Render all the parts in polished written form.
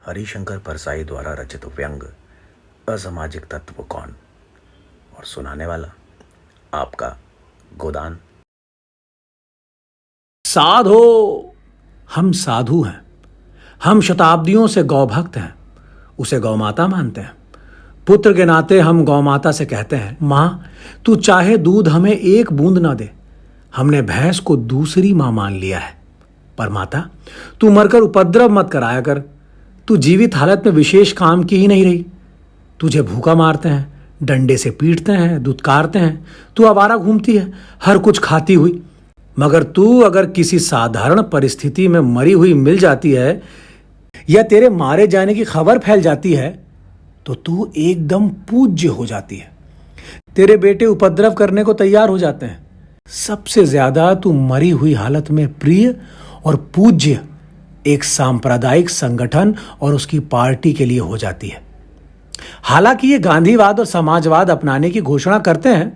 हरिशंकर परसाई द्वारा रचित व्यंग असामाजिक तत्व कौन, और सुनाने वाला आपका गोदान। साधो, हम साधु हैं। हम शताब्दियों से गौभक्त हैं, उसे गौमाता मानते हैं। पुत्र के नाते हम गौमाता से कहते हैं, माँ तू चाहे दूध हमें एक बूंद ना दे, हमने भैंस को दूसरी माँ मान लिया है। पर माता तू मरकर उपद्रव मत कराया कर, तू जीवित हालत में विशेष काम की ही नहीं रही। तुझे भूखा मारते हैं, डंडे से पीटते हैं, दुत्कारते हैं, तू आवारा घूमती है, हर कुछ खाती हुई। मगर तू अगर किसी साधारण परिस्थिति में मरी हुई मिल जाती है या तेरे मारे जाने की खबर फैल जाती है तो तू एकदम पूज्य हो जाती है। तेरे बेटे उपद्रव करने को तैयार हो जाते हैं। सबसे ज्यादा तू मरी हुई हालत में प्रिय और पूज्य एक सांप्रदायिक संगठन और उसकी पार्टी के लिए हो जाती है। हालांकि ये गांधीवाद और समाजवाद अपनाने की घोषणा करते हैं,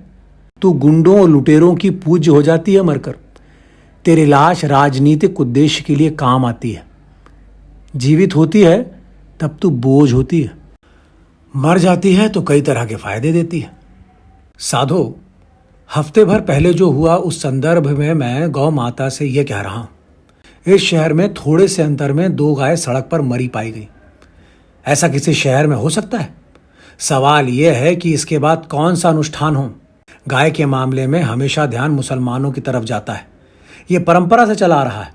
तू गुंडों और लुटेरों की पूज्य हो जाती है मरकर। तेरी लाश राजनीतिक उद्देश्य के लिए काम आती है। जीवित होती है तब तू बोझ होती है, मर जाती है तो कई तरह के फायदे देती है। साधो, हफ्ते भर पहले जो हुआ उस संदर्भ में मैं गौ माता से यह कह रहा हूं। इस शहर में थोड़े से अंतर में 2 गाय सड़क पर मरी पाई गई। ऐसा किसी शहर में हो सकता है? सवाल यह है कि इसके बाद कौन सा अनुष्ठान हो। गाय के मामले में हमेशा ध्यान मुसलमानों की तरफ जाता है। यह परंपरा से चला आ रहा है।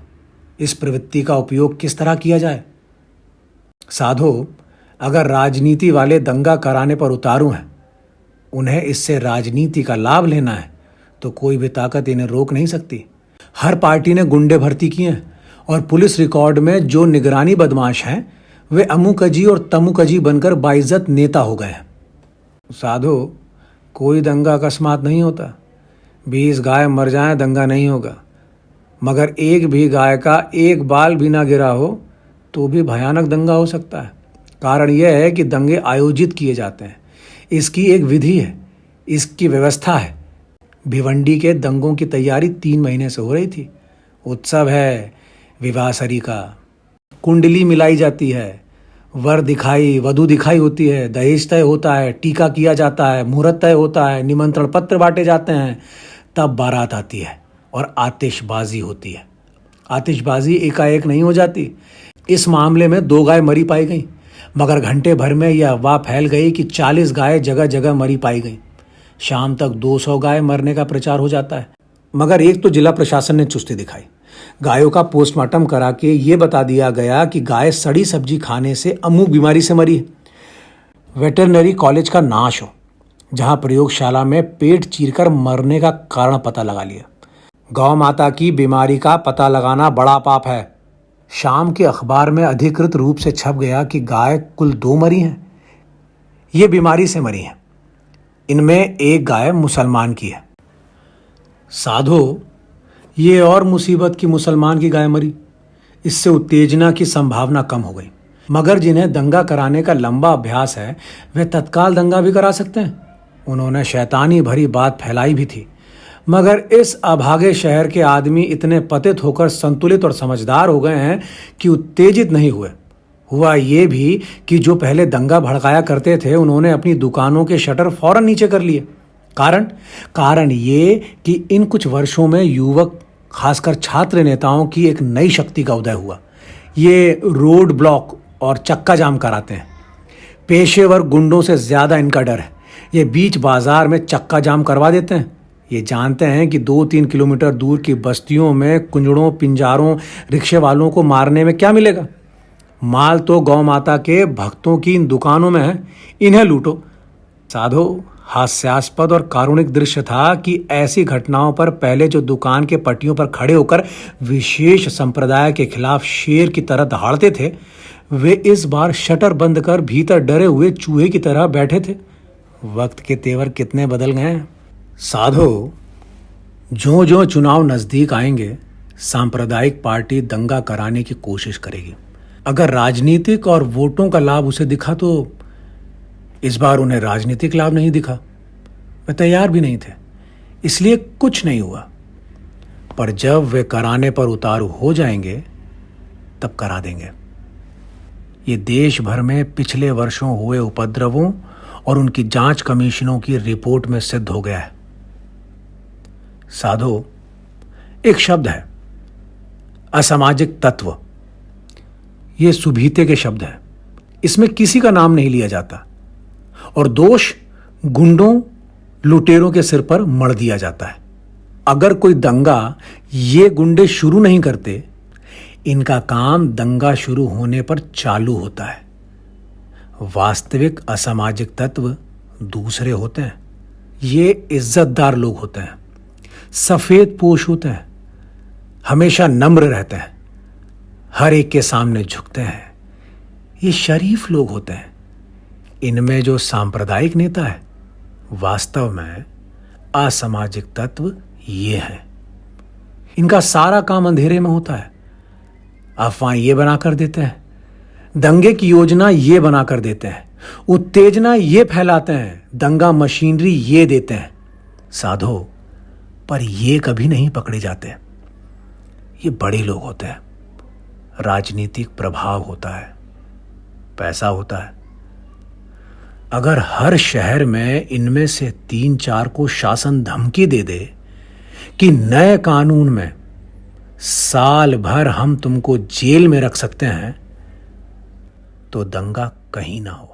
इस प्रवृत्ति का उपयोग किस तरह किया जाए? साधो, अगर राजनीति वाले दंगा कराने पर उतारू हैं, उन्हें इससे राजनीति का लाभ लेना है, तो कोई भी ताकत इन्हें रोक नहीं सकती। हर पार्टी ने गुंडे भर्ती किए हैं और पुलिस रिकॉर्ड में जो निगरानी बदमाश हैं वे अमुकजी और तमुकजी बनकर बाइज्जत नेता हो गए हैं। साधो, कोई दंगा अकस्मात नहीं होता। 20 गाय मर जाएं दंगा नहीं होगा, मगर एक भी गाय का एक बाल भी ना गिरा हो तो भी भयानक दंगा हो सकता है। कारण यह है कि दंगे आयोजित किए जाते हैं। इसकी एक विधि है, इसकी व्यवस्था है। भिवंडी के दंगों की तैयारी 3 महीने से हो रही थी। उत्सव है विवाहसरी का, कुंडली मिलाई जाती है, वर दिखाई वधु दिखाई होती है, दहेज तय होता है, टीका किया जाता है, मुहूर्त तय होता है, निमंत्रण पत्र बांटे जाते हैं। तब बारात आती है और आतिशबाजी होती है। आतिशबाजी एकाएक नहीं हो जाती। इस मामले में 2 गाय मरी पाई गई, मगर घंटे भर में यह अफवाह फैल गई कि 40 गाय जगह जगह मरी पाई गई। शाम तक 200 गाय मरने का प्रचार हो जाता है। मगर एक तो जिला प्रशासन ने चुस्ती दिखाई। गायों का पोस्टमार्टम करा के ये बता दिया गया कि गाय सड़ी सब्जी खाने से अमुक बीमारी से मरी है। वेटरनरी कॉलेज का नाश हो, जहां प्रयोगशाला में पेट चीरकर मरने का कारण पता लगा लिया। गौ माता की बीमारी का पता लगाना बड़ा पाप है। शाम के अखबार में अधिकृत रूप से छप गया कि गाय कुल 2 मरी हैं। ये बीमारी से मरी हैं। इनमें एक गाय मुसलमान की है। साधो, ये और मुसीबत की मुसलमान की गाय मरी। इससे उत्तेजना की संभावना कम हो गई। मगर जिन्हें दंगा कराने का लंबा अभ्यास है वे तत्काल दंगा भी करा सकते हैं। उन्होंने शैतानी भरी बात फैलाई भी थी। मगर इस अभागे शहर के आदमी इतने पतित होकर संतुलित और समझदार हो गए हैं कि उत्तेजित नहीं हुए। हुआ ये भी कि जो पहले दंगा भड़काया करते थे उन्होंने अपनी दुकानों के शटर फौरन नीचे कर लिए। कारण ये कि इन कुछ वर्षों में युवक, खासकर छात्र नेताओं की एक नई शक्ति का उदय हुआ। ये रोड ब्लॉक और चक्का जाम कराते हैं। पेशेवर गुंडों से ज्यादा इनका डर है। ये बीच बाजार में चक्का जाम करवा देते हैं। ये जानते हैं कि 2-3 किलोमीटर दूर की बस्तियों में कुंजड़ों, पिंजारों, रिक्शे वालों को मारने में क्या मिलेगा। माल तो गौ माता के भक्तों की इन दुकानों में है, इन्हें लूटो। साधो, हास्यास्पद और कारुणिक दृश्य था कि ऐसी घटनाओं पर पहले जो दुकान के पट्टियों पर खड़े होकर विशेष संप्रदाय के खिलाफ शेर की तरह दहाड़ते थे, वे इस बार शटर बंद कर भीतर डरे हुए चूहे की तरह बैठे थे। वक्त के तेवर कितने बदल गए हैं। साधो, जो जो चुनाव नजदीक आएंगे सांप्रदायिक पार्टी दंगा कराने की कोशिश करेगी। अगर राजनीतिक और वोटों का लाभ उसे दिखा तो इस बार उन्हें राजनीतिक लाभ नहीं दिखा। वे तैयार भी नहीं थे, इसलिए कुछ नहीं हुआ। पर जब वे कराने पर उतारू हो जाएंगे तब करा देंगे। ये देश भर में पिछले वर्षों हुए उपद्रवों और उनकी जांच कमीशनों की रिपोर्ट में सिद्ध हो गया है। साधो एक शब्द है, असामाजिक तत्व। ये सुभीते के शब्द है, इसमें किसी का नाम नहीं लिया जाता और दोष गुंडों लुटेरों के सिर पर मढ़ दिया जाता है। अगर कोई दंगा ये गुंडे शुरू नहीं करते, इनका काम दंगा शुरू होने पर चालू होता है। वास्तविक असामाजिक तत्व दूसरे होते हैं। ये इज्जतदार लोग होते हैं, सफेद पोश होते हैं, हमेशा नम्र रहते हैं, हर एक के सामने झुकते हैं। ये शरीफ लोग होते हैं। इनमें जो सांप्रदायिक नेता है, वास्तव में असामाजिक तत्व ये है। इनका सारा काम अंधेरे में होता है। अफवाह ये बनाकर देते हैं, दंगे की योजना ये बनाकर देते हैं, उत्तेजना ये फैलाते हैं, दंगा मशीनरी ये देते हैं। साधो, पर ये कभी नहीं पकड़े जाते। ये बड़े लोग होते हैं, राजनीतिक प्रभाव होता है, पैसा होता है। अगर हर शहर में इनमें से 3-4 को शासन धमकी दे दे कि नए कानून में साल भर हम तुमको जेल में रख सकते हैं, तो दंगा कहीं ना हो।